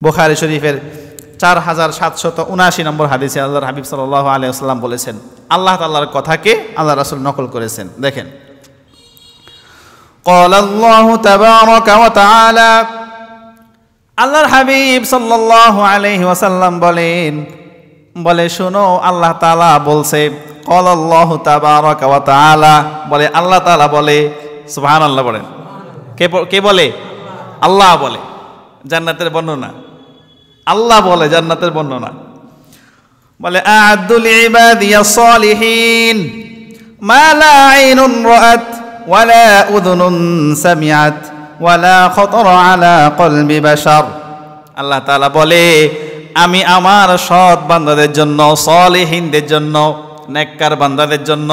বুখারী শরীফের 4779 নম্বর হাদিসে আল্লাহর হাবিব সাল্লাল্লাহু আলাইহি ওয়াসাল্লাম বলেছেন, আল্লাহ তাআলার কথাকে আল্লাহ রাসূল নকল করেছেন। দেখেন, ক্বালাল্লাহু তাবারাকা ওয়া তাআলা, আল্লাহর হাবিব সাল্লাল্লাহু আলাইহি ওয়াসাল্লাম বলে শোনো, আল্লাহ তাআলা বলছে, ক্বালাল্লাহু তাবারাকা ওয়া তাআলা, বলে আল্লাহ তাআলা বলে। সুবহানাল্লাহ বলেন। কে বলে? আল্লাহ বলে। জান্নাতের বর্ণনা আল্লাহ বলে, জান্নাতের বর্ণনা বলে, আ'আদ্দু লিইবাদিয়াস সালিহিন মা লা আইনুন রাআত ওয়া লা উযুনুন সামিআত ওয়া লা খাতারা আলা কলবি বাশার। আল্লাহ তাআলা বলে, আমি আমার সৎ বান্দাদের জন্য, সালিহিনদের জন্য, নেককার বান্দাদের জন্য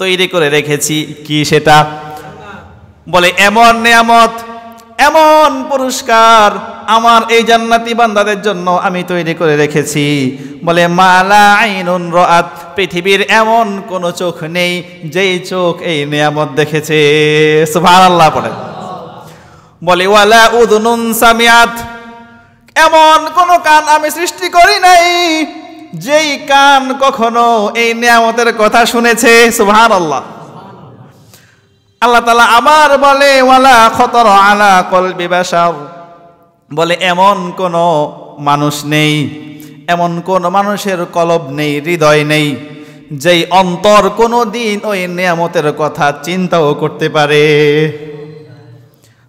তৈরি করে রেখেছি কি সেটা? বলে এমন নিয়ামত, এমন পুরস্কার আমার এই জান্নাতি বান্দাদের জন্য আমি তৈরি করে রেখেছি। বলে মালা আইনুন রাআত, পৃথিবীর এমন কোন চোখ নেই যেই চোখ এই নিয়ামত দেখেছে। সুবহানাল্লাহ পড়েন। বলে ওয়ালা উযুনুন সামিআত, এমন কোন কান আমি সৃষ্টি করি নাই যেই কান কখনো এই নিয়ামতের কথা শুনেছে। সুবহানাল্লাহ। আল্লাহ তাআলা আবার বলে ওয়ালা খাতারা আলা কলবি বাশার, বলে এমন কোন মানুষ নেই, এমন কোন মানুষের কলব নেই, হৃদয় নেই, যেই অন্তর কোনো দিন ওই নিয়ামতের কথা চিন্তাও করতে পারে।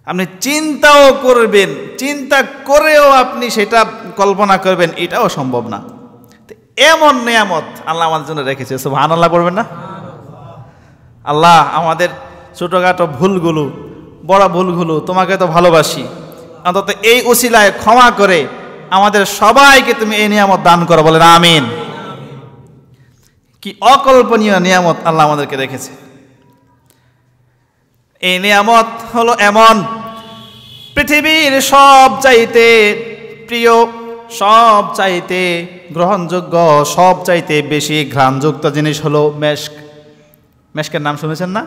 আপনি চিন্তাও করবেন, চিন্তা করেও আপনি সেটা কল্পনা করবেন, এটাও সম্ভব না। এমন নিয়ামত আল্লাহ আমাদের জন্য রেখেছে। সুবহানাল্লাহ বলবেন না? আল্লাহ আমাদের ছোটখাটো ভুলগুলো, বড় ভুলগুলো, তোমাকে তো ভালোবাসি, অন্তত এই উসিলায় ক্ষমা করে আমাদের সবাইকে তুমি এই নিয়ামত দান করো। বলেন আমিন। কি অকল্পনীয় নিয়ামত আল্লাহ আমাদেরকে রেখেছে। এই নিয়ামত হলো এমন, পৃথিবীর সব চাইতে প্রিয়, সব চাইতে গ্রহণযোগ্য, সব চাইতে বেশি ঘ্রাণযুক্ত জিনিস হলো মেশক। মেশকের নাম শুনেছেন না?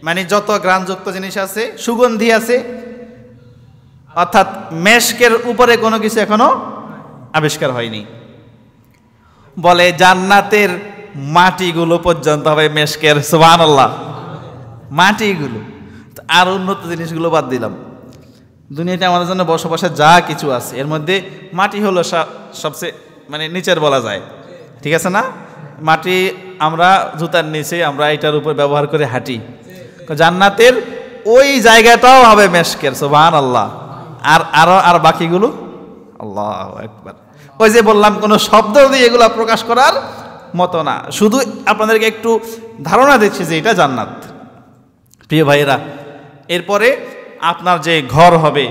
মানে যত ঘ্রাণযুক্ত জিনিস আছে, সুগন্ধি আছে, অর্থাৎ মেশকের উপরে কোনো কিছু এখনো আবিষ্কার হয়নি। বলে জান্নাতের মাটিগুলো পর্যন্ত হবে মেশকের। সুবহানাল্লাহ। মাটিগুলো আর উন্নত জিনিসগুলো বাদ দিলাম, দুনিয়াতে আমাদের জন্য বসবাসে যা কিছু আছে এর মধ্যে মাটি হলো সবচেয়ে মানে নিচের বলা যায়, ঠিক আছে না? মাটি আমরা জুতার নিচে আমরা এটার উপর ব্যবহার করে হাঁটি। জান্নাতের ওই জায়গাটাও হবে মেশকের। সুবহানাল্লাহ। আর বাকিগুলো আল্লাহু আকবার। ওই যে বললাম, কোনো শব্দ দিয়ে এগুলা প্রকাশ করার মতো না, শুধু আপনাদেরকে একটু ধারণা দিচ্ছি যে এটা জান্নাত। প্রিয় ভাইয়েরা, এরপরে আপনার যে ঘর হবে,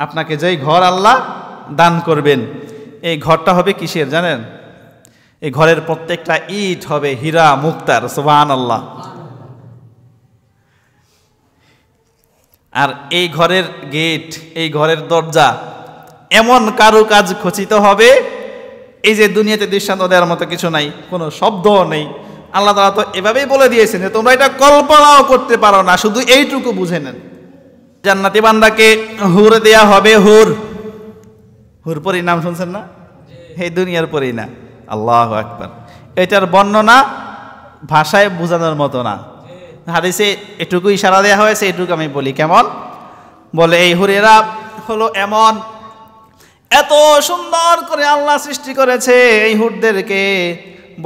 আপনাকে যেই ঘর আল্লাহ দান করবেন, এই ঘরটা হবে কিসের জানেন? এই ঘরের প্রত্যেকটা ইট হবে হীরা মুক্তার। সুবহানাল্লাহ। আর এই ঘরের গেট, এই ঘরের দরজা এমন কারুকাজ খচিত হবে, এই যে দুনিয়াতে দৃষ্টান্ত দেওয়ার মতো কিছু নাই, কোনো শব্দও নেই। আল্লাহ তাআলা তো এভাবেই বলে দিয়েছেন যে তোমরা এটা কল্পনাও করতে পারো না, শুধু এইটুকু বুঝে নেন। জান্নাতি বান্দাকে হুর দেয়া হবে। হুর পরী নাম শুনছেন না? এই দুনিয়ার পরী না। আল্লাহু আকবার। এটার বর্ণনা ভাষায় বোঝানোর মতো না, হাদিসে এটুকু ইশারা দেওয়া হয়েছে, এটুকু আমি বলি। কেমন? বলে এই হুরেরা হলো এমন, এত সুন্দর করে আল্লাহ সৃষ্টি করেছে এই হুরদেরকে।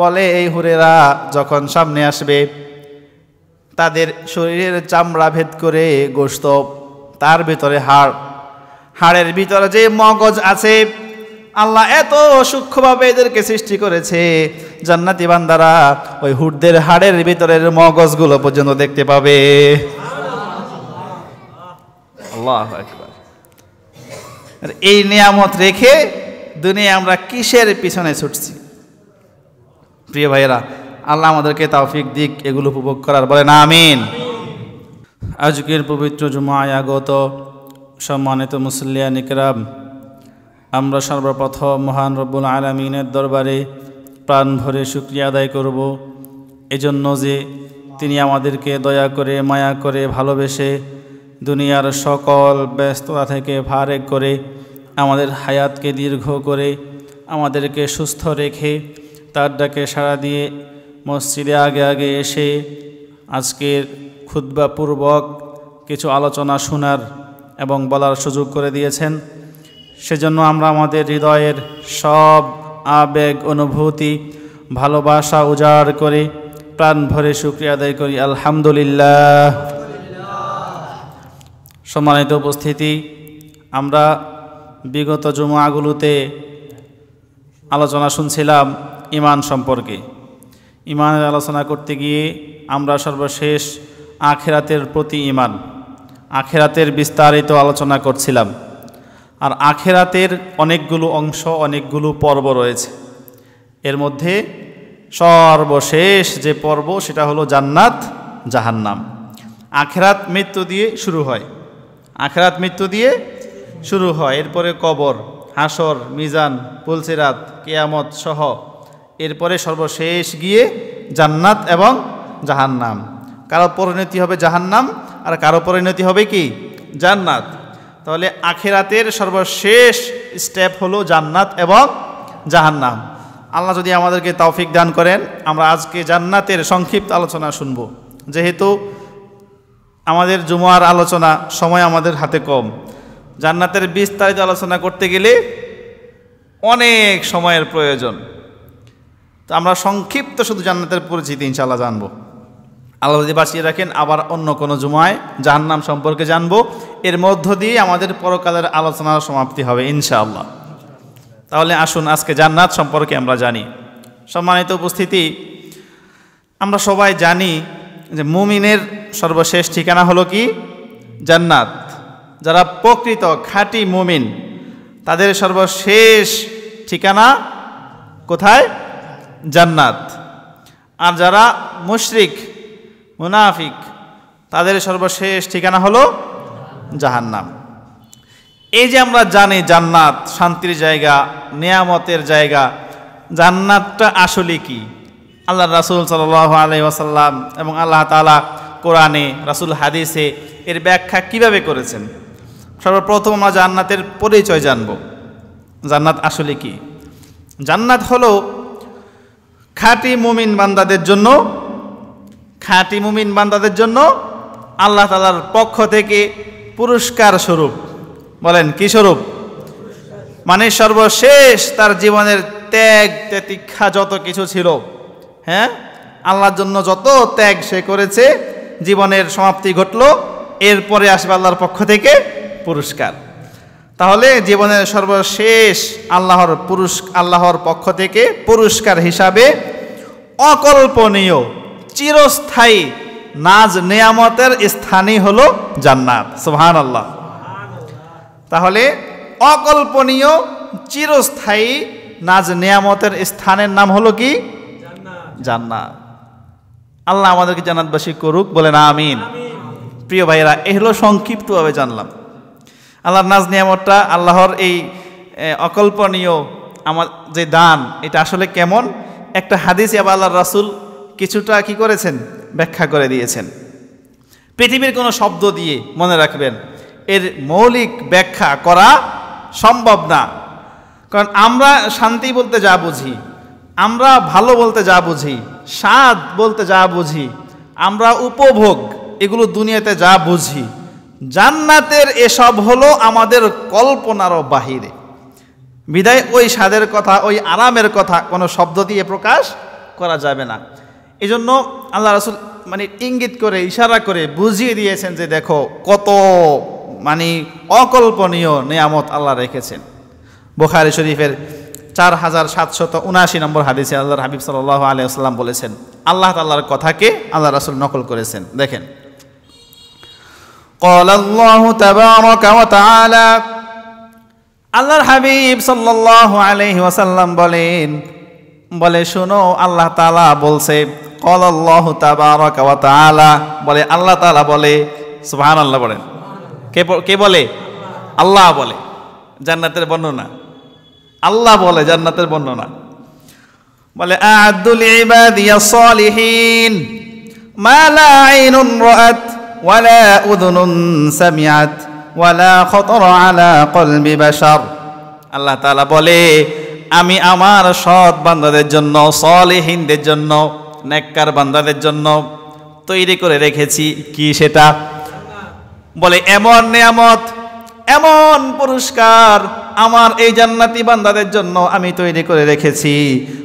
বলে এই হুরেরা যখন সামনে আসবে, তাদের শরীরের চামড়া ভেদ করে গোশত, তার ভিতরে হাড়ের ভিতরে যে মগজ আছে, আল্লাহ এত সূক্ষ্মভাবে এদেরকে সৃষ্টি করেছে, জান্নাতি বান্দারা ওই হুরদের হাড়ের ভিতরের মগজগুলো পর্যন্ত দেখতে পাবে। আল্লাহু আকবার। এই নিয়ামত রেখে দুনিয়া আমরা কিসের পিছনে ছুটছি? প্রিয় ভাইয়েরা, আল্লাহ আমাদেরকে তৌফিক দিক এগুলো উপভোগ করার। বলেন আমিন। আজকের পবিত্র জুমায় আগত সম্মানিত মুসল্লিয়ান ইকরাম, আমরা সর্বপ্রথম মহান রব্বুল আলামিনের দরবারে প্রাণ ভরে শুকরিয়া আদায় করব, এজন্য যে তিনি আমাদেরকে দয়া করে, মায়া করে, ভালোবেসে দুনিয়ার সকল ব্যস্ততা থেকে ফারেক করে আমাদের হায়াতকে দীর্ঘ করে আমাদেরকে সুস্থ রেখে তার ডাকে সাড়া দিয়ে মসজিদে আগে আগে এসে আজকের খুতবা পূর্বক কিছু আলোচনা শোনার এবং বলার সুযোগ করে দিয়েছেন। সেজন্য আমরা আমাদের হৃদয়ের সব আবেগ, অনুভূতি, ভালোবাসা উজাড় করে প্রাণ ভরে শুকরিয়া আদায় করি, আলহামদুলিল্লাহ। সম্মানিত উপস্থিতি, আমরা বিগত জুমাগুলোতে আলোচনা শুনছিলাম ঈমান সম্পর্কে। ঈমানের আলোচনা করতে গিয়ে আমরা সর্বশেষ আখিরাতের প্রতি ঈমান, আখিরাতের বিস্তারিত আলোচনা করছিলাম। আর আখিরাতের অনেকগুলো অংশ, অনেকগুলো পর্ব রয়েছে। এর মধ্যে সর্বশেষ যে পর্ব সেটা হলো জান্নাত জাহান্নাম। আখিরাত মৃত্যু দিয়ে শুরু হয়, আখিরাত মৃত্যু দিয়ে শুরু হয়। এরপরে কবর, হাসর, মিজান, পুলসিরাত, কিয়ামত সহ এরপরে সর্বশেষ গিয়ে জান্নাত এবং জাহান্নাম। কারো পরিণতি হবে জাহান্নাম আর কারো পরিণতি হবে কি জান্নাত। তাহলে আখিরাতের সর্বশেষ স্টেপ হলো জান্নাত এবং জাহান্নাম। আল্লাহ যদি আমাদেরকে তৌফিক দান করেন, আমরা আজকে জান্নাতের সংক্ষিপ্ত আলোচনা শুনব। যেহেতু আমাদের জুমার আলোচনা সময় আমাদের হাতে কম, জান্নাতের বিস্তারিত আলোচনা করতে গেলে অনেক সময়ের প্রয়োজন। তো আমরা সংক্ষিপ্ত শুধু জান্নাতের পরিচিতি ইনশাআল্লাহ জানব। আল্লাহ যদি বাঁচিয়ে রাখেন আবার অন্য কোনো জুমায় জাহান্নাম সম্পর্কে জানব। এর মধ্য দিয়ে আমাদের পরকালের আলোচনার সমাপ্তি হবে ইনশাআল্লাহ। তাহলে আসুন আজকে জান্নাত সম্পর্কে আমরা জানি। সম্মানিত উপস্থিতি, আমরা সবাই জানি যে মুমিনের সর্বশেষ ঠিকানা হলো কি জান্নাত। যারা প্রকৃত খাঁটি মুমিন তাদের সর্বশেষ ঠিকানা কোথায়? জান্নাত। আর যারা মুশরিক, মুনাফিক, তাদের সর্বশেষ ঠিকানা হলো জাহান্নাম। এই যে আমরা জানি জান্নাত শান্তির জায়গা, নিয়ামতের জায়গা, জান্নাতটা আসলে কি? আল্লাহ রাসূল সাল্লাল্লাহু আলাইহি ওয়াসাল্লাম এবং আল্লাহ তাআলা কোরআনে, রাসূল হাদিসে এর ব্যাখ্যা কিভাবে করেছেন? সর্বপ্রথম আমরা জান্নাতের পরিচয় জানব। জান্নাত আসলে কি? জান্নাত হলো খাঁটি মুমিন বান্দাদের জন্য, খাঁটি মুমিন বান্দাদের জন্য আল্লাহ তাআলার পক্ষ থেকে পুরস্কার স্বরূপ। বলেন কি স্বরূপ? মানে সর্বশেষ তার জীবনের ত্যাগ তিতিক্ষা যত কিছু ছিল, হ্যাঁ, আল্লাহর জন্য যত ত্যাগ সে করেছে, জীবনের সমাপ্তি ঘটল, এরপরে আসবে আল্লাহর পক্ষ থেকে পুরস্কার। তাহলে জীবনের সর্বশেষ আল্লাহর পক্ষ থেকে পুরস্কার হিসাবে অকল্পনীয় চিরস্থায়ী নাজ নেয়ামতের স্থানই হলো জান্নাত। সুবহানাল্লাহ। তাহলে অকল্পনীয় চিরস্থায়ী নাজ নেয়ামতের স্থানের নাম হলো কি জান্নাত। আল্লাহ আমাদেরকে জান্নাতবাসী করুক, বলেন আমিন। প্রিয় ভাইয়েরা, এ হলো সংক্ষিপ্তভাবে জানলাম আল্লাহর নাজ নিয়ামতটা, আল্লাহর এই অকল্পনীয় আমার যে দান, এটা আসলে কেমন। একটা হাদিসে আবার আল্লাহর রাসূল কিছুটা কি করেছেন? ব্যাখ্যা করে দিয়েছেন। পৃথিবীর কোনো শব্দ দিয়ে মনে রাখবেন এর মৌলিক ব্যাখ্যা করা সম্ভব না। কারণ আমরা শান্তি বলতে যা বুঝি, আমরা ভালো বলতে যা বুঝি, স্বাদ বলতে যা বুঝি, আমরা উপভোগ এগুলো দুনিয়াতে যা বুঝি, জান্নাতের এসব হলো আমাদের কল্পনারও বাহিরে। বিদায় ওই স্বাদের কথা, ওই আরামের কথা কোনো শব্দ দিয়ে প্রকাশ করা যাবে না। এজন্য আল্লাহ রাসূল মানে ইঙ্গিত করে, ইশারা করে বুঝিয়ে দিয়েছেন যে দেখো কত মানে অকল্পনীয় নিয়ামত আল্লাহ রেখেছেন। বুখারী শরীফের 4779 নম্বর হাদিসে আল্লাহর হাবিব সাল্লাল্লাহু আলাইহি ওয়াসাল্লাম বলেছেন, আল্লাহ তাআলার কথাকে আল্লাহ রাসূল নকল করেছেন। দেখেন, قال الله تبارك وتعالى, আল্লাহর হাবিব সাল্লাল্লাহু আলাইহি ওয়াসাল্লাম বলে শোনো, আল্লাহ তাআলা বলছে, قال الله تبارك وتعالى, বলে আল্লাহ তাআলা বলে। সুবহানাল্লাহ বলেন। কে বলে? আল্লাহ বলে। জান্নাতের বর্ণনা আল্লাহ বলে, জান্নাতের বর্ণনা বলে, আ'আদ্দু লিইবাদিয়াস সালিহিন মা লা আইনুন রাআত ওয়ালা উযুনুন সামিআত ওয়ালা খাতারা আলা কলবি বাশার আল্লাহ তাআলা বলে আমি আমার সৎ বান্দাদের জন্য, সলিহিনদের জন্য, নেককার বান্দাদের জন্য তৈরি করে রেখেছি কি সেটা? বলে এমন নিয়ামত, এমন পুরস্কার আমার এই জান্নাতি বান্দাদের জন্য আমি তৈরি করে রেখেছি।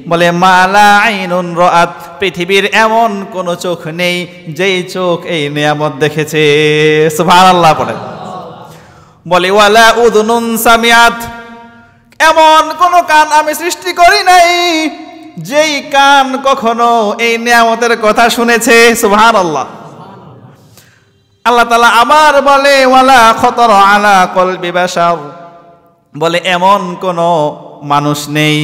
বলে মালা আইনুন রাআত, পৃথিবীর এমন কোন চোখ নেই যেই চোখ এই নিয়ামত দেখেছে। সুবহানাল্লাহ পড়ে। বলে ওয়ালা উযুনুন সামিআত, এমন কোন কান আমি সৃষ্টি করি নাই যেই কান কখনো এই নিয়ামতের কথা শুনেছে। সুবহানাল্লাহ। আল্লাহ তাআলা আবার বলে ওয়ালা খাতারা আলা কলবি বাশার, বলে এমন কোন মানুষ নেই,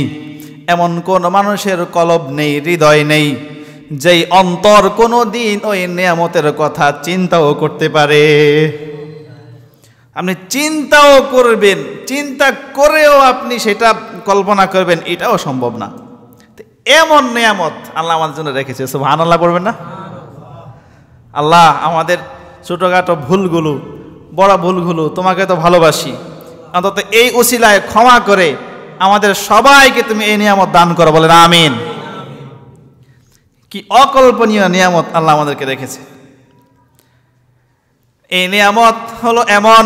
এমন কোন মানুষের কলব নেই, হৃদয় নেই, যেই অন্তর কোনো দিন ওই নিয়ামতের কথা চিন্তাও করতে পারে। আপনি চিন্তাও করবেন, চিন্তা করেও আপনি সেটা কল্পনা করবেন, এটাও সম্ভব না। এমন নিয়ামত আল্লাহ আমাদের জন্য রেখেছে। সুবহানাল্লাহ পড়বেন না? আল্লাহ আমাদের ছোটখাটো ভুলগুলো, বড় ভুলগুলো, তোমাকে তো ভালোবাসি, অন্তত এই উসিলায় ক্ষমা করে আমাদের সবাইকে তুমি এই নিয়ামত দান করো, বলেন আমিন। কি অকল্পনীয় নিয়ামত আল্লাহ আমাদেরকে রেখেছে। এই নিয়ামত হলো এমন,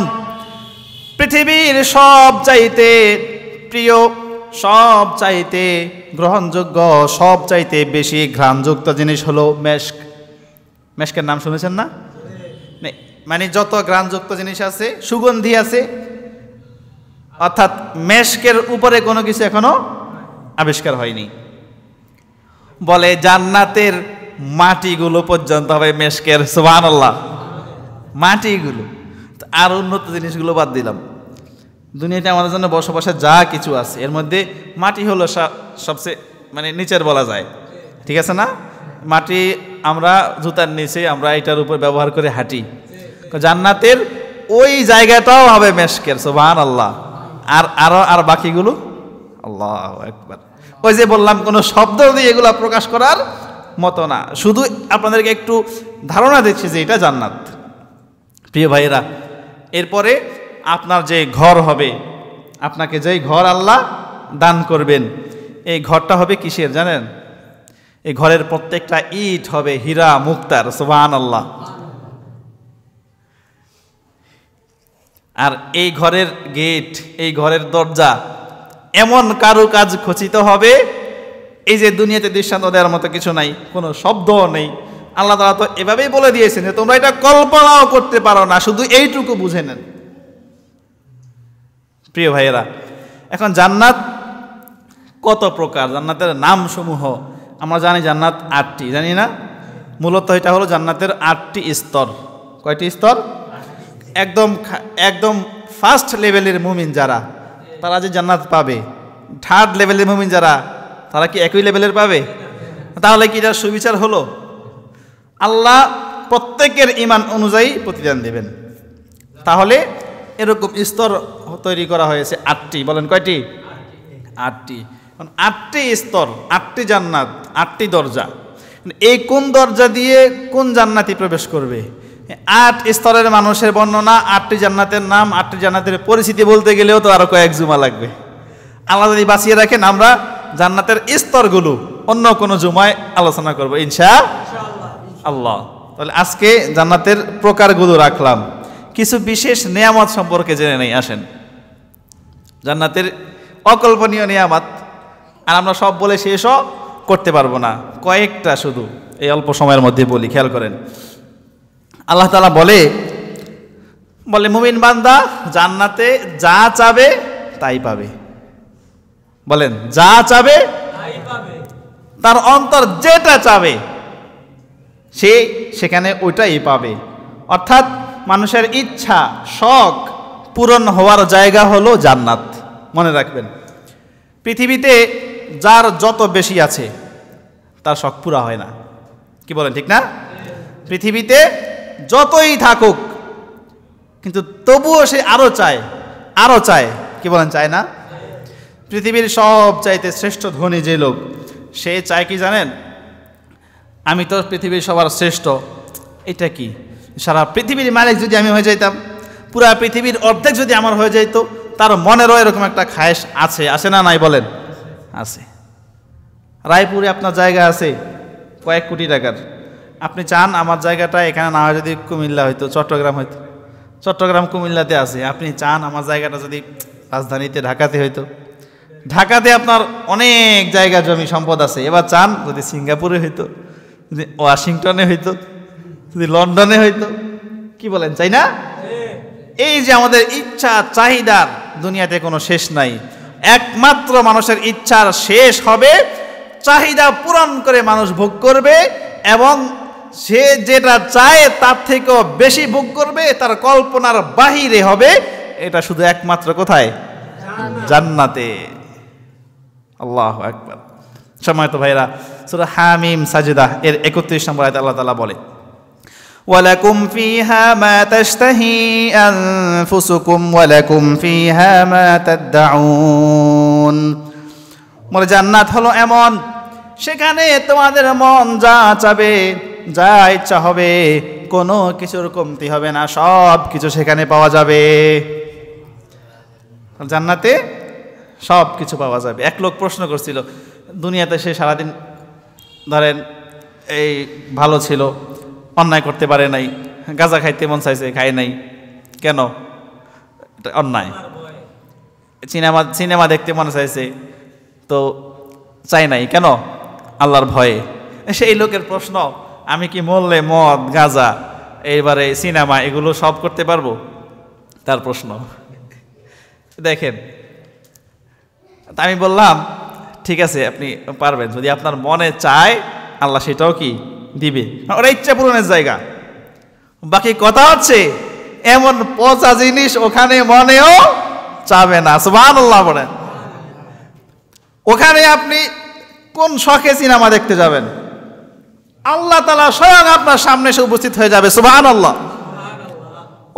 পৃথিবীর সব চাইতে প্রিয়, সব চাইতে গ্রহণযোগ্য, সব চাইতে বেশি ঘ্রাণযুক্ত জিনিস হলো মেশক। মেশকের নাম শুনেছেন না? মানে যত ঘ্রাণযুক্ত জিনিস আছে, সুগন্ধি আছে, অর্থাৎ মেশকের উপরে কোনো কিছু এখনো আবিষ্কার হয়নি। বলে জান্নাতের মাটিগুলো পর্যন্ত হবে মেশকের। সুবহানাল্লাহ। মাটিগুলো, আর উন্নত জিনিসগুলো বাদ দিলাম, দুনিয়াতে আমাদের জন্য বসবাসে যা কিছু আছে এর মধ্যে মাটি হলো সবচেয়ে মানে নিচের বলা যায়, ঠিক আছে না? মাটি আমরা জুতার নিচে আমরা এটার উপর ব্যবহার করে হাঁটি। জান্নাতের ওই জায়গাটাও হবে মেশকের। সুবহানাল্লাহ। আর বাকিগুলো আল্লাহু আকবার। ওই যে বললাম কোনো শব্দ দিয়ে এগুলা প্রকাশ করার মতো না, শুধু আপনাদেরকে একটু ধারণা দিচ্ছি যে এটা জান্নাত। প্রিয় ভাইয়েরা, এরপরে আপনার যে ঘর হবে, আপনাকে যেই ঘর আল্লাহ দান করবেন, এই ঘরটা হবে কিসের জানেন? এই ঘরের প্রত্যেকটা ইট হবে হীরা মুক্তার। সুবহানাল্লাহ। আর এই ঘরের গেট, এই ঘরের দরজা এমন কারুকাজ খচিত হবে, এই যে দুনিয়াতে দৃষ্টান্ত দেওয়ার মতো কিছু নাই, কোনো শব্দও নেই। আল্লাহ তাআলা তো এভাবেই বলে দিয়েছেন যে তোমরা এটা কল্পনাও করতে পারো না, শুধু এইটুকু বুঝে নেন। প্রিয় ভাইয়েরা, এখন জান্নাত কত প্রকার, জান্নাতের নাম সমূহ আমরা জানি। জান্নাত 8টি, জানি না? মূলত এটা হলো জান্নাতের 8টি স্তর। কয়টি স্তর? একদম ফার্স্ট লেভেলের মুমিন যারা, তারা যে জান্নাত পাবে, থার্ড লেভেলের মুমিন যারা, তারা কি একই লেভেলের পাবে? তাহলে কি এটা সুবিচার হলো? আল্লাহ প্রত্যেকের ঈমান অনুযায়ী প্রতিদান দেবেন। তাহলে এরকম স্তর তৈরি করা হয়েছে 8টি। বলেন কয়টি? 8টি। 8টি স্তর, 8টি জান্নাত, 8টি দরজা। এই কোন দরজা দিয়ে কোন জান্নাতি প্রবেশ করবে? 8 স্তরের মানুষের বর্ণনা, 8টি জান্নাতের নাম, 8টি জান্নাতের পরিচিতি বলতে গেলেও তো আরো কয়েক জুমা লাগবে। আল্লাহ যদি বাঁচিয়ে রাখেন, আমরা জান্নাতের স্তরগুলো অন্য কোনো জুমায় আলোচনা করব ইনশাআল্লাহ। তাহলে আজকে জান্নাতের প্রকারগুলো রাখলাম, কিছু বিশেষ নিয়ামত সম্পর্কে জেনে নেই। আসেন, জান্নাতের অকল্পনীয় নিয়ামত, আর আমরা সব বলে শেষও করতে পারবো না, কয়েকটা শুধু এই অল্প সময়ের মধ্যে বলি। খেয়াল করেন, আল্লাহ তাআলা বলে মুমিন বান্দা জান্নাতে যা চাবে তাই পাবে। বলেন, যা চাবে তাই পাবে। তার অন্তর যেটা চাবে সে সেখানে ওইটাই পাবে। অর্থাৎ মানুষের ইচ্ছা, শখ পূরণ হওয়ার জায়গা হলো জান্নাত। মনে রাখবেন, পৃথিবীতে যার যত বেশি আছে তার শখ পুরা হয় না। কি বলেন, ঠিক না? পৃথিবীতে যতই থাকুক কিন্তু তবুও সে আরো চায়। কি বলেন, চায় না? পৃথিবীর সব চাইতে শ্রেষ্ঠ ধনী যে লোক, সে চায় কি জানেন? আমি তো পৃথিবীর সবার শ্রেষ্ঠ। এটা কি? সারা পৃথিবীর মালিক যদি আমি হয়ে যাইতাম, পুরা পৃথিবীর অর্ধেক যদি আমার হয়ে যাইতো, তার মনেরও এরকম একটা খায়েশ আছে, আছে না নাই বলেন? আছে। রায়পুরে আপনার জায়গা আছে কয়েক কোটি টাকার, আপনি চান আমার জায়গাটা এখানে না হয় যদি কুমিল্লা হইতো, চট্টগ্রাম হইতো, চট্টগ্রাম কুমিল্লাতে আছে, আপনি চান আমার জায়গাটা যদি রাজধানীতে ঢাকাতে হইতো, ঢাকাতে আপনার অনেক জায়গা জমি সম্পদ আছে, এবার চান যদি সিঙ্গাপুরে হইতো, যদি ওয়াশিংটনে হইতো, যদি লন্ডনে হইতো, কি বলেন, চাই না? এই যে আমাদের ইচ্ছা চাহিদার দুনিয়াতে কোনো শেষ নাই, একমাত্র মানুষের ইচ্ছার শেষ হবে চাহিদা পূরণ করে মানুষ ভোগ করবে, এবং সে যেটা চায় তার থেকেও বেশি ভোগ করবে, তার কল্পনার বাহিরে হবে। এটা শুধু একমাত্র কোথায়? জান্নাতে। আল্লাহু আকবার। সম্মানিত ভাইরা, সূরা হামিম সাজদা এর 31 নম্বর আয়াতে আল্লাহ তাআলা বলে, ওয়ালাকুম ফিহা মা তাশতাহি আনফুসুকুম ওয়ালাকুম ফিহা মা তাদউন। মানে জান্নাত হলো এমন, সেখানে তোমাদের মন যা চাবে, যা ইচ্ছা হবে, কোনো কিছুর কমতি হবে না, সব কিছু সেখানে পাওয়া যাবে। জান্নাতে সব কিছু পাওয়া যাবে। এক লোক প্রশ্ন করছিল, দুনিয়াতে সে সারাদিন ধরেন এই ভালো ছিল, অন্যায় করতে পারে নাই, গাঁজা খাইতে মন চাইছে, খায় নাই, কেন? এটা অন্যায়। সিনেমা দেখতে মন চাইছে, তো চাই নাই, কেন? আল্লাহর ভয়ে। সেই লোকের প্রশ্ন, আমি কি মরলে মদ, গাঁজা, এইবারে সিনেমা, এগুলো সব করতে পারবো? তার প্রশ্ন। দেখেন, আমি বললাম ঠিক আছে, আপনি পারবেন, যদি আপনার মনে চায় আল্লাহ সেটাও কি দিবে, ওরা ইচ্ছা পূরণের জায়গা। বাকি কথা হচ্ছে এমন পচা জিনিস ওখানে মনেও চাবে না। সুবহানাল্লাহ বলেন। ওখানে আপনি কোন শখে সিনেমা দেখতে যাবেন, আল্লাহ তাআলা স্বয়ং আপনার সামনে এসে উপস্থিত হয়ে যাবে। সুবহানাল্লাহ।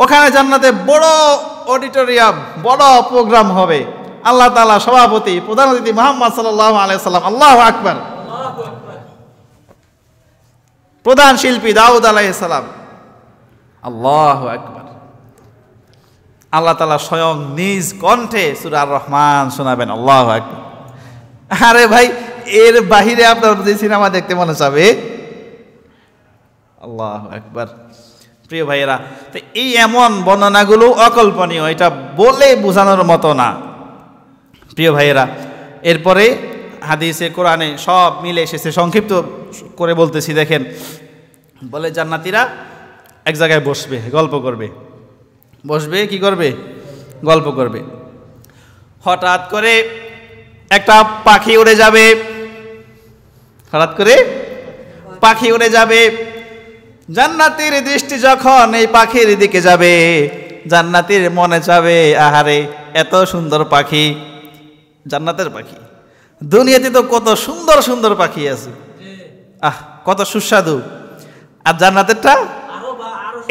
ওখানে জান্নাতে বড় অডিটোরিয়াম, বড় প্রোগ্রাম হবে, আল্লাহ তাআলা সভাপতি, প্রধান অতিথি মুহাম্মদ সাল্লাল্লাহু আলাইহি সাল্লাম, আল্লাহু আকবার। প্রধান শিল্পী দাউদ আলাইহিস সালাম, আল্লাহু আকবার। আল্লাহ তাআলা স্বয়ং নিজ কণ্ঠে সূরা আর রহমান শোনাবেন, আল্লাহু আকবার। আরে ভাই, এর বাহিরে আপনার যে সিনেমা দেখতে মনে চাবে? আল্লাহু আকবার। প্রিয় ভাইয়েরা, তো এই এমন বর্ণনাগুলো অকল্পনীয়, এটা বলে বোঝানোর মতো না। প্রিয় ভাইয়েরা, এরপরে হাদিসে কোরআনে সব মিলে এসেছে, সংক্ষিপ্ত করে বলতেছি। দেখেন, বলে জান্নাতীরা এক জায়গায় বসবে, গল্প করবে। বসবে, কি করবে? গল্প করবে। হঠাৎ করে একটা পাখি উড়ে যাবে, হঠাৎ করে পাখি উড়ে যাবে। জান্নাতীর দৃষ্টি যখন এই পাখির দিকে যাবে, জান্নাতীর মনে যাবে, আহারে এত সুন্দর পাখি, জান্নাতের পাখি। দুনিয়াতে তো কত সুন্দর সুন্দর পাখি আছে, আহ কত সুস্বাদু, আর জান্নাতেরটা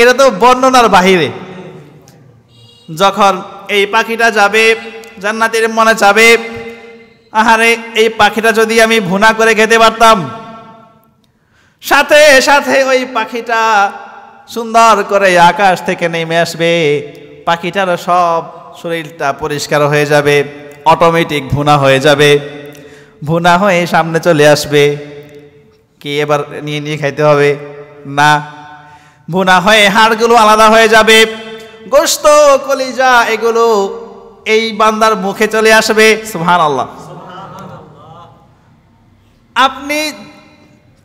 এটা তো বর্ণনার বাহিরে। যখন এই পাখিটা যাবে, জান্নাতের মনে যাবে, আহারে এই পাখিটা যদি আমি ভুনা করে খেতে পারতাম। সাথে সাথে ওই পাখিটা সুন্দর করে আকাশ থেকে নেমে আসবে, পাখিটার সব শরীরটা পরিষ্কার হয়ে যাবে, অটোমেটিক ভুনা হয়ে যাবে। ভুনা হয়ে সামনে চলে আসবে, কি এবার নিয়ে নিয়ে খাইতে হবে না, ভুনা হয়ে হাড়গুলো আলাদা হয়ে যাবে, গোশত কলিজা এগুলো এই বান্দার মুখে চলে আসবে। সুবহানাল্লাহ। আপনি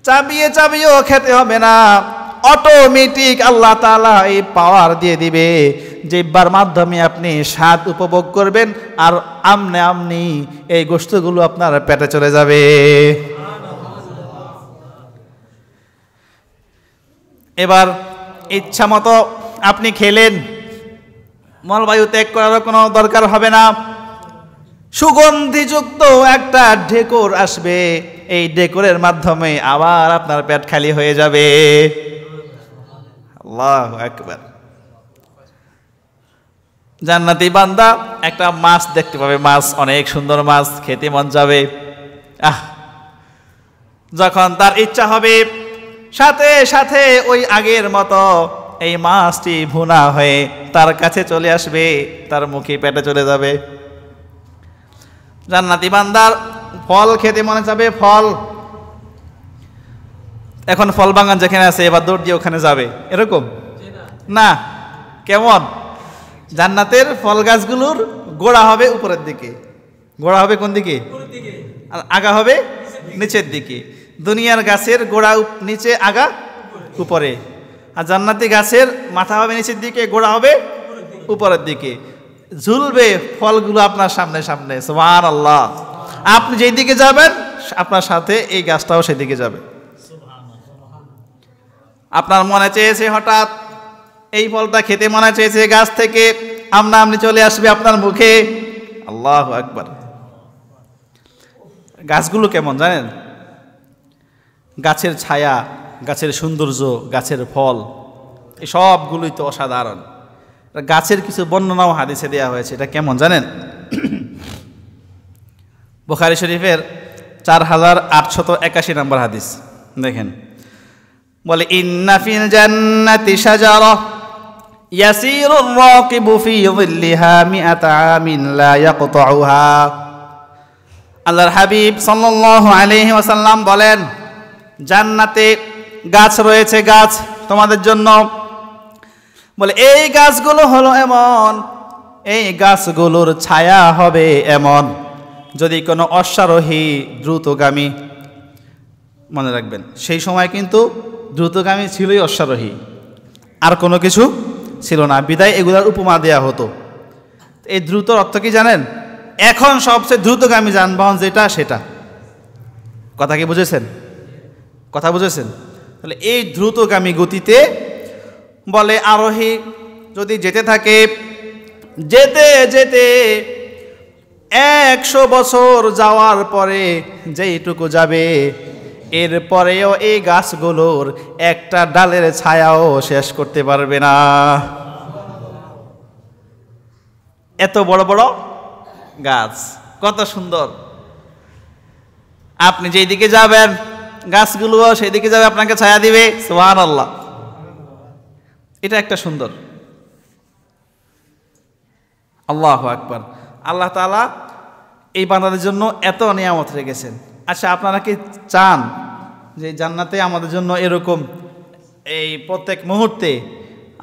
চাবিয়ে চাবিয়েও খেতে হবে না, অটোমেটিক আল্লাহ তাআলা এই পাওয়ার দিয়ে দিবে, জিহ্বার মাধ্যমে আপনি স্বাদ উপভোগ করবেন, আর আমনে আমনি এই গোশতগুলো আপনার পেটে চলে যাবে। এবার ইচ্ছা মতো আপনি খেলেন, মলবায়ু ত্যাগ করার কোনো দরকার হবে না। সুগন্ধিযুক্ত একটা ঢেকুর আসবে, এই ঢেকুরের মাধ্যমে আবার আপনার পেট খালি হয়ে যাবে। আল্লাহু আকবার। জান্নাতি বান্দা একটা মাছ দেখতে পাবে, মাছ অনেক সুন্দর মাছ, খেতে মন যাবে। যখন তার ইচ্ছা হবে, সাথে সাথে ওই আগের মতো এই মাছটি ভুনা হয়ে তার কাছে চলে আসবে, তার মুখে পেটে চলে যাবে। জান্নাতি বান্দার ফল খেতে মনে যাবে, ফল। এখন ফল বাগান যেখানে আছে এবার দৌড় দিয়ে ওখানে যাবে, এরকম না। কেমন? জান্নাতের ফল গাছগুলোর গোড়া হবে উপরের দিকে, গোড়া হবে কোন দিকে? আর আগা হবে নিচের দিকে। দুনিয়ার গাছের গোড়া নিচে, আগা উপরে। আর জান্নাতি গাছের মাথা হবে নিচের দিকে, গোড়া হবে উপরের দিকে। ঝুলবে ফলগুলো আপনার সামনে সামনে। সুবহানাল্লাহ। আপনি যেই দিকে যাবেন আপনার সাথে এই গাছটাও সেদিকে যাবে। আপনার মনে চেয়েছে, হঠাৎ এই ফলটা খেতে মনে চেয়েছে, গাছ থেকে আমনি চলে আসবে আপনার মুখে। আল্লাহু আকবার। গাছগুলো কেমন জানেন? গাছের ছায়া, গাছের সৌন্দর্য, গাছের ফল, এই সবগুলোই তো অসাধারণ। গাছের কিছু বর্ণনাও হাদিসে দেওয়া হয়েছে। এটা কেমন জানেন? বুখারী শরীফের 4881 নম্বর হাদিস দেখেন, বলে ইন্না ফিল জান্নাতি শাজারা ইয়াসিরুর রাকিবু ফি যিল্লিহা মিআতা আমিন লা ইয়াকতাউহা। আল্লাহর হাবিব সাল্লাল্লাহু আলাইহি ওয়াসাল্লাম বলেন, জান্নাতে গাছ রয়েছে, গাছ তোমাদের জন্য। বলে এই গাছগুলো হলো এমন, এই গাছগুলোর ছায়া হবে এমন, যদি কোনো অশ্বারোহী দ্রুতগামী, মনে রাখবেন সেই সময় কিন্তু দ্রুতগামী ছিলই অশ্বারোহী, আর কোনো কিছু ছিল না, বিদায় এগুলার উপমা দেয়া হতো। এই দ্রুতর অর্থ কি জানেন? এখন সবচেয়ে দ্রুতগামী যানবাহন যেটা সেটা। কথা কি বুঝেছেন? কথা বুঝেছেন? তাহলে এই দ্রুতগামী গতিতে বলে আরোহী যদি যেতে থাকে, যেতে যেতে 100 বছর যাওয়ার পরে যেইটুকু যাবে, এরপরেও এই গাছগুলোর একটা ডালের ছায়াও শেষ করতে পারবে না। এত বড় বড় গাছ, কত সুন্দর। আপনি যেই দিকে যাবেন গাছগুলোও সেই দিকে যাবে, আপনাকে ছায়া দিবে। সুবহানাল্লাহ। এটা একটা সুন্দর। আল্লাহু আকবার। আল্লাহ তাআলা এই বান্দাদের জন্য এত নিয়ামত রেখেছেন। আচ্ছা, আপনারা কি চান যে জান্নাতে আমাদের জন্য এরকম এই প্রত্যেক মুহূর্তে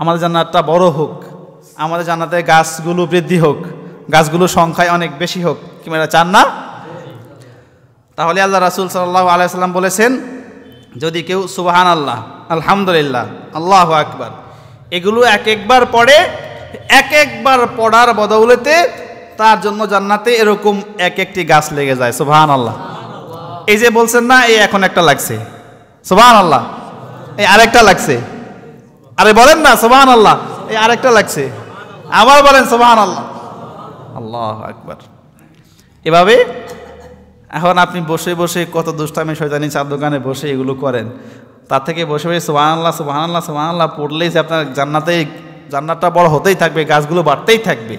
আমাদের জান্নাতটা বড় হোক, আমাদের জান্নাতে গাছগুলো বৃদ্ধি হোক, গাছগুলোর সংখ্যায় অনেক বেশি হোক? কি মেয়েরা চান না? তাহলে আল্লাহ রাসূল সাল্লাল্লাহু আলাইহি ওয়াসাল্লাম বলেছেন, যদি কেউ সুবহানাল্লাহ, আলহামদুলিল্লাহ, আল্লাহু আকবার এগুলো এক একবার পড়ে, এক একবার পড়ার বদৌলতে তার জন্য জান্নাতে এরকম এক একটি গাছ লেগে যায়। সুবহানাল্লাহ। এই যে বলছেন না, এই এখন একটা লাগছে, সুবহানাল্লাহ, এই আরেকটা লাগছে, আরে বলেন না সুবহানাল্লাহ, এই আরেকটা লাগছে, আবার বলেন সুবহানাল্লাহ, আল্লাহু আকবার। এভাবে এখন আপনি বসে বসে কত দুষ্টামি শয়তানি চার দোকানে বসে এগুলো করেন, তার থেকে বসে বসে সুবহানাল্লাহ সুবহানাল্লাহ সুবহানাল্লাহ পড়লেই যে আপনার জান্নাতটা বড় হতেই থাকবে, গাছগুলো বাড়তেই থাকবে।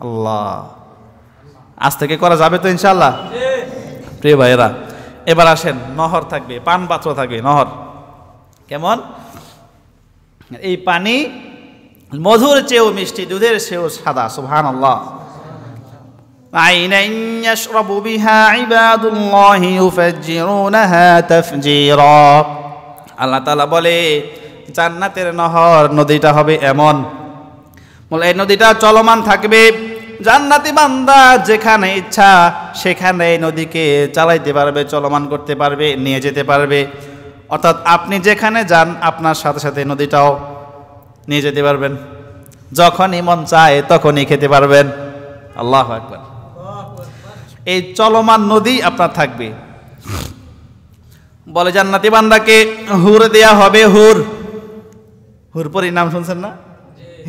আল্লাহ, আজ থেকে করা যাবে তো ইনশাআল্লাহ? প্রিয় ভাইয়েরা, এবার আসেন, নহর থাকবে, পান পাত্র থাকবে। নহর কেমন? এই পানি মধুর চেয়েও মিষ্টি, দুধের চেয়েও সাদা। সুবহানাল্লাহ। আইনান ইয়াশরাবু বিহা ইবাদুল্লাহি ইউফাজ্জিরুনাহা তাফজীরা। আল্লাহ তাআলা বলে জান্নাতের নহর, নদীটা হবে এমন, বলে এই নদীটা চলমান থাকবে। জান্নাতি বান্দা যেখানে ইচ্ছা সেখানে এই নদীকে চালাইতে পারবে, চলমান করতে পারবে, নিয়ে যেতে পারবে। অর্থাৎ আপনি যেখানে যান আপনার সাথে সাথে নদীটাও নিয়ে যেতে পারবেন, যখনই মন চায় তখনই খেতে পারবেন। আল্লাহু আকবার। এই চলমান নদী আপনার থাকবে। বলে জান্নাতি বান্দাকে হুর দেয়া হবে। হুর, হুর পরি নাম শুনছেন না?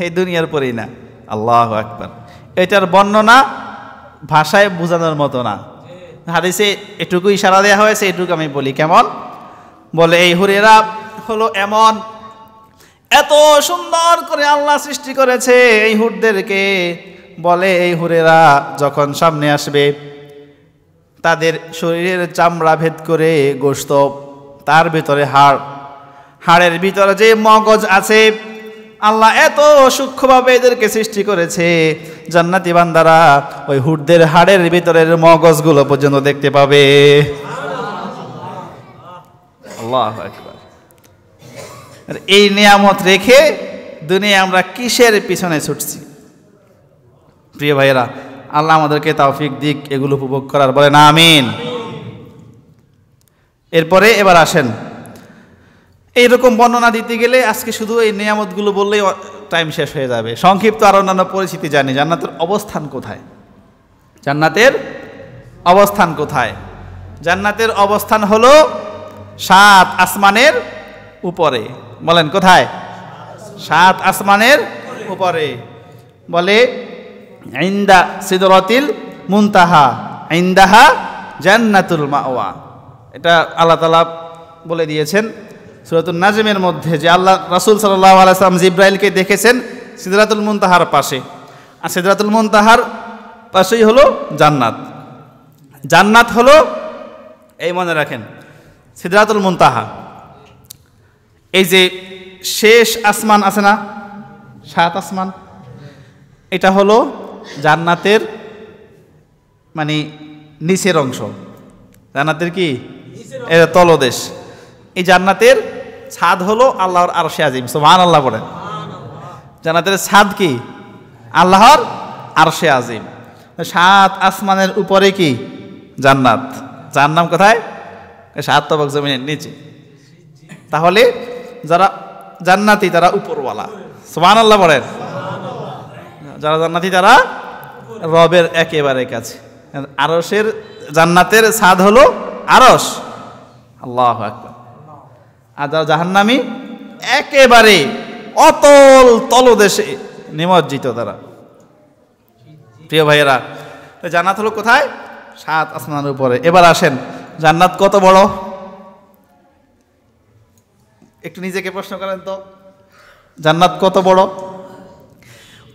এই দুনিয়ার পরি না। আল্লাহু আকবার। এটার বর্ণনা ভাষায় বোঝানোর মতো না, হাদিসে এটুকু ইশারা দেওয়া হয়েছে, এটুকু আমি বলি। কেমন? বলে এই হুরেরা হলো এমন, এত সুন্দর করে আল্লাহ সৃষ্টি করেছে এই হুরদেরকে। বলে এই হুরেরা যখন সামনে আসবে তাদের শরীরের চামড়া ভেদ করে গোশত, তার ভেতরে হাড়, হাড়ের ভিতরে যে মগজ আছে আল্লাহ এত সূক্ষ্মভাবে এদেরকে সৃষ্টি করেছে, জান্নাতি বান্দারা ওই হুটদের হাড়ের ভিতরের মগজগুলো পর্যন্ত দেখতে পাবে। আল্লাহু আকবার। এই নিয়ামত রেখে দুনিয়া আমরা কিসের পিছনে ছুটছি? প্রিয় ভাইয়েরা, আল্লাহ আমাদেরকে তৌফিক দিক এগুলো উপভোগ করার, বলেন আমিন। এরপরে এবার আসেন, এইরকম বর্ণনা দিতে গেলে আজকে শুধু এই নিয়ামতগুলো বললেই টাইম শেষ হয়ে যাবে। সংক্ষিপ্ত আর অন্যান্য পরিস্থিতি জানি। জান্নাতের অবস্থান কোথায়? জান্নাতের অবস্থান কোথায়? জান্নাতের অবস্থান হলো 7 আসমানের উপরে। বলেন কোথায়? 7 আসমানের উপরে। বলে ইনদা সিদরাতিল মুনতাহা ইনদাহা জান্নাতুল মাওয়া। এটা আল্লাহ তাআলা বলে দিয়েছেন সূরাতুন নাজমের মধ্যে, যে আল্লাহ রাসূল সাল্লাল্লাহু আলাইহি ওয়াসাল্লাম জিবরাইলকে দেখেছেন সিদরাতুল মুনতাহার পাশে। আর সিদরাতুল মুনতাহার পাশেই হলো জান্নাত। জান্নাত হলো, এই মনে রাখেন, সিদরাতুল মুনতাহা, এই যে শেষ আসমান আছে না, 7 আসমান, এটা হলো জান্নাতের মানে নিচের অংশ। জান্নাতের কি? এটা তলদেশ। এই জান্নাতের ছাদ হলো আল্লাহর আরশে আজিম। সুবহানাল্লাহ বলেন। জান্নাতের ছাদ কি? আল্লাহর আরশে আজিম। 7 আসমানের উপরে কি? জান্নাত। যার নাম কোথায়? 7 তবক জমিনের নিচে। তাহলে যারা জান্নাতি তারা উপরওয়ালা। সুবহানাল্লাহ বলেন। যারা জান্নাতি তারা রবের একেবারে কাছে। আরশের জান্নাতের ছাদ হলো আরশ। আল্লাহু আকবার। আর যারা জাহান্নামী একেবারে অতল তলদেশে নিমজ্জিত তারা। প্রিয় ভাইয়েরা, জান্নাত হলো কোথায়? 7 আসমানের উপরে। এবার আসেন, জান্নাত কত বড়? একটু নিজেকে প্রশ্ন করেন তো, জান্নাত কত বড়?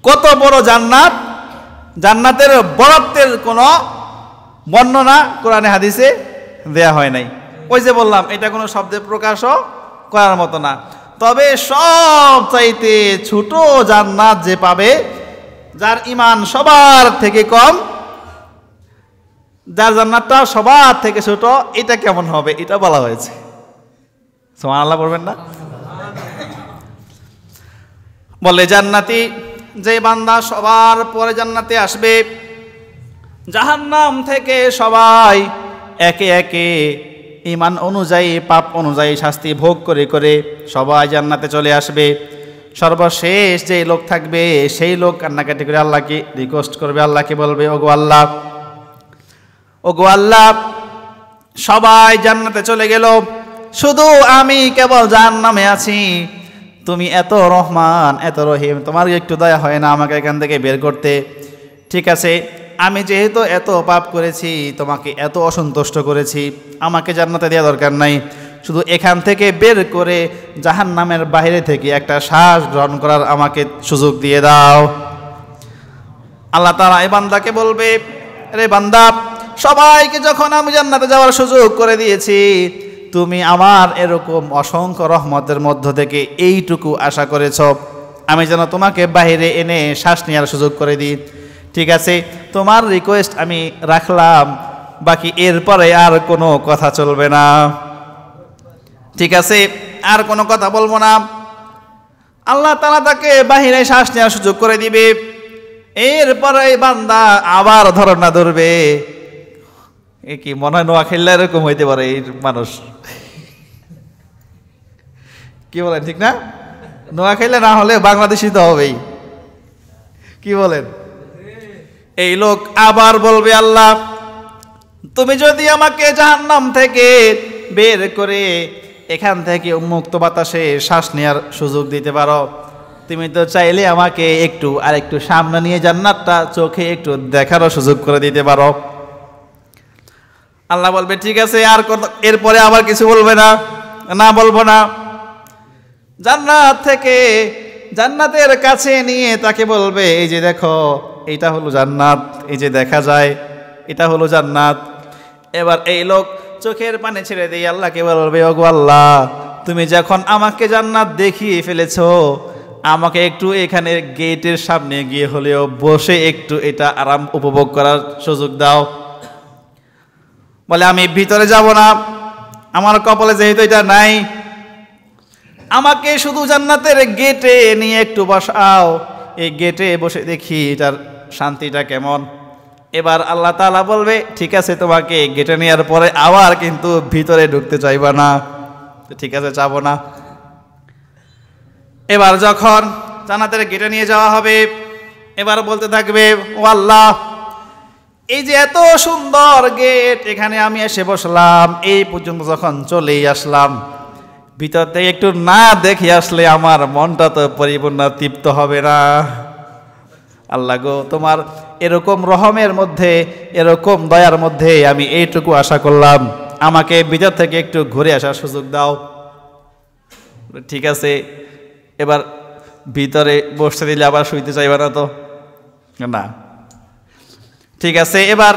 কত বড় জান্নাত? জান্নাতের বরত্বের কোনো বর্ণনা কোরআনে হাদিসে দেয়া হয় নাই। ওই যে বললাম, এটা কোনো শব্দে প্রকাশও করার মতো না। তবে সব চাইতে ছোট জান্নাত যে পাবে, যার ঈমান সবার থেকে কম, যার জান্নাতটা সবার থেকে ছোট, এটা কেমন হবে এটা বলা হয়েছে। সুবহানাল্লাহ বলবেন না? বলে জান্নাতি যে বান্দা সবার পরে জান্নাতে আসবে, জাহান্নাম থেকে সবাই একে একে ঈমান অনুযায়ী পাপ অনুযায়ী শাস্তি ভোগ করে করে সবাই জান্নাতে চলে আসবে। সর্বশেষ যে লোক থাকবে সেই লোক কান্নাকাটি করে আল্লাহকে রিকোয়েস্ট করবে, আল্লাহকে বলবে, ওগো আল্লাহ, ওগো আল্লাহ, সবাই জান্নাতে চলে গেল, শুধু আমি কেবল জাহান্নামে আছি। তুমি এত রহমান, এত রহিম, তোমার একটু দয়া হয় না আমাকে এখান থেকে বের করতে? ঠিক আছে, আমি যেহেতু এত পাপ করেছি, তোমাকে এত অসন্তুষ্ট করেছি, আমাকে জান্নাতে দেওয়া দরকার নাই, শুধু এখান থেকে বের করে জাহান্নামের বাইরে থেকে একটা শ্বাস গ্রহণ করার আমাকে সুযোগ দিয়ে দাও। আল্লাহ তাআলা এই বান্দাকে বলবে, রে বান্দা, সবাইকে যখন আমি জান্নাতে যাওয়ার সুযোগ করে দিয়েছি, তুমি আমার এরকম অসংখ্য রহমতের মধ্য থেকে এইটুকু আশা করেছ, আমি যেন তোমাকে বাইরে এনে শ্বাস নেওয়ার সুযোগ করে দিই। ঠিক আছে, তোমার রিকোয়েস্ট আমি রাখলাম, বাকি এরপরে আর কোনো কথা চলবে না। ঠিক আছে, আর কোনো কথা বলবো না। আল্লাহ তাআলা তাকে বাহিরে শ্বাস নেওয়ার সুযোগ করে দিবে। এরপরে বান্দা আবার ধরনা ধরবে। এ কি মনে হয় নোয়াখালী এরকম হইতে পারে এই মানুষ? কি বলেন, ঠিক না? নোয়াখালী না হলে বাংলাদেশি তো হবেই। কি বলেন? এই লোক আবার বলবে, আল্লাহ, তুমি যদি আমাকে জাহান্নাম থেকে বের করে এখান থেকে মুক্ত বাতাসে শ্বাস নেওয়ার সুযোগ দিতে পারো, তুমি তো চাইলে আমাকে একটু আর একটু সামনে নিয়ে জান্নাতটা চোখে একটু দেখারও সুযোগ করে দিতে পারো। আল্লাহ বলবে, ঠিক আছে, আর এরপরে আবার কিছু বলবে না? না, বলবো না। জান্নাত থেকে জান্নাতের কাছে নিয়ে তাকে বলবে, এই যে দেখো, এইটা হলো জান্নাত, এই যে দেখা যায়, এটা হলো জান্নাত। এবার এই লোক চোখের পানি ছেড়ে দিয়ে আল্লাহকে বলবে, ওগো আল্লাহ, তুমি যখন আমাকে জান্নাত দেখিয়ে ফেলেছো, আমাকে একটু এখানে গেটের সামনে গিয়ে হলেও বসে একটু এটা আরাম উপভোগ করার সুযোগ দাও। বলে আমি ভিতরে যাব না, আমার কপালে যেহেতু এটা নাই, আমাকে শুধু জান্নাতের গেটে নিয়ে একটু বসাও, এই গেটে বসে দেখি এটার শান্তিটা কেমন। এবার আল্লাহ তাআলা বলবে ঠিক আছে, তোমাকে গেটে নেওয়ার পরে আবার কিন্তু ভিতরে ঢুকতে চাইবা না, ঠিক আছে যাবো না। এবার যখন জান্নাতের গেটে নিয়ে যাওয়া হবে, এবার বলতে থাকবে ও আল্লাহ, এই যে এত সুন্দর গেট, এখানে আমি এসে বসলাম, এই পর্যন্ত যখন চলেই আসলাম, ভিতর থেকে একটু না দেখে আসলে আমার মনটা তো পরিপূর্ণ তৃপ্ত হবে না। আল্লাহ গো, তোমার এরকম রহমের মধ্যে, এরকম দয়ার মধ্যে আমি এইটুকু আশা করলাম, আমাকে ভিতর থেকে একটু ঘুরে আসার সুযোগ দাও। ঠিক আছে, এবার ভিতরে বসতে দিলে আবার শুইতে চাইবে না তো, না ঠিক আছে, এবার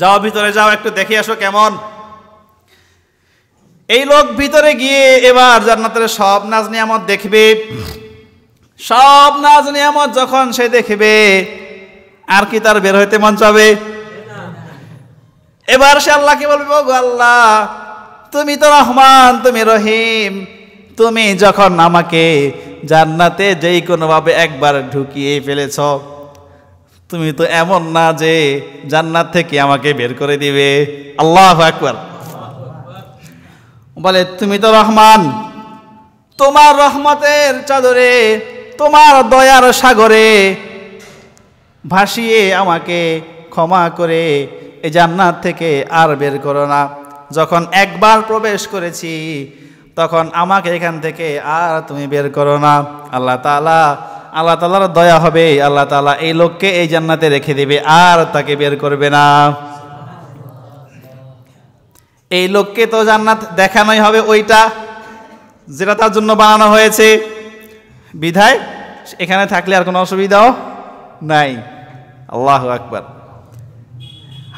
যাও ভিতরে যাও, একটু দেখে আসো কেমন। এই লোক ভিতরে গিয়ে এবার জান্নাতের সব নাজ নিয়ামত দেখবে। সব নাজ নিয়ামত যখন সে দেখবে, আর কি তার বের হইতে মন চাবে? এবার সে আল্লাহকে বলবে গো আল্লাহ, তুমি তো রহমান, তুমি রহিম, তুমি যখন আমাকে জান্নাতে যেই কোনোভাবে একবার ঢুকিয়ে ফেলেছ, তুমি তো এমন না যে জান্নাত থেকে আমাকে বের করে দিবে। আল্লাহু আকবার। বলে তুমি তো রহমান, তোমার রহমতের চাদরে, তোমার দয়ার সাগরে ভাসিয়ে আমাকে ক্ষমা করে এই জান্নাত থেকে আর বের করো না। যখন একবার প্রবেশ করেছি তখন আমাকে এখান থেকে আর তুমি বের করো না। আল্লাহ তাআলার দয়া হবে, আল্লাহ তাআলা এই লোককে এই জান্নাতে রেখে দিবে, আর তাকে বের করবে না। এই লোককে তো জান্নাত দেখানোই হবে, ওইটা যেটা তার জন্য বানানো হয়েছে, বিধায় এখানে থাকলে আর কোনো অসুবিধাও নাই। আল্লাহু আকবার।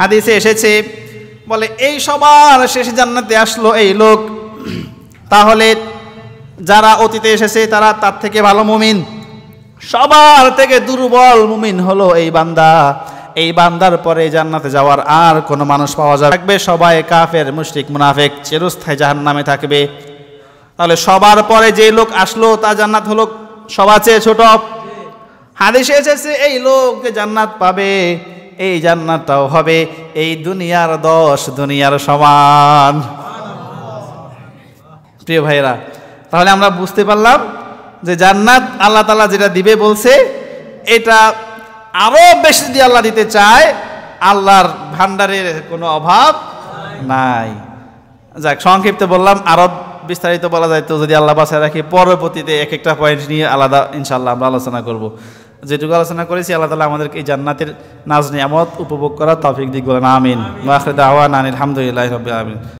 হাদিসে এসেছে, বলে এই সবার শেষে জান্নাতে আসলো এই লোক, তাহলে যারা অতীতে এসেছে তারা তার থেকে ভালো মুমিন, সবার থেকে দুর্বল মুমিন হলো এই বান্দা। এই বান্দার পরে জান্নাতে যাওয়ার আর কোনো মানুষ পাওয়া যাবে থাকবে, সবাই কাফের, মুশরিক, মুনাফিক, চিরস্থায়ী জাহান্নামে থাকবে। তাহলে সবার পরে যে লোক আসলো তার জান্নাত হলো সবার চেয়ে ছোট। হাদিসে এসেছে এই লোক যে জান্নাত পাবে, এই জান্নাতটাও হবে এই দুনিয়ার 10 দুনিয়ার সমান। প্রিয় ভাইরা, তাহলে আমরা বুঝতে পারলাম যে জান্নাত আল্লাহ তাআলা যেটা দিবে বলছে, এটা আরো বেশি দিয়ে আল্লাহ দিতে চায়, আল্লাহর ভান্ডারের কোনো অভাব নাই। যাক, সংক্ষিপ্ত বললাম, আরো বিস্তারিত বলা যায় তো যদি আল্লাহ বাঁচায় রাখি, পরবর্তীতে এক একটা পয়েন্ট নিয়ে আলাদা ইনশাআল্লাহ আমরা আলোচনা করব। যেটুকু আলোচনা করেছি আল্লাহ তাআলা আমাদেরকে এই জান্নাতের নাজ নিয়ামত উপভোগ করার তৌফিক দিক বলেন আমিন। ওয়া আখিরু দাওয়ানা আলহামদুলিল্লাহি রাব্বিল আলামিন।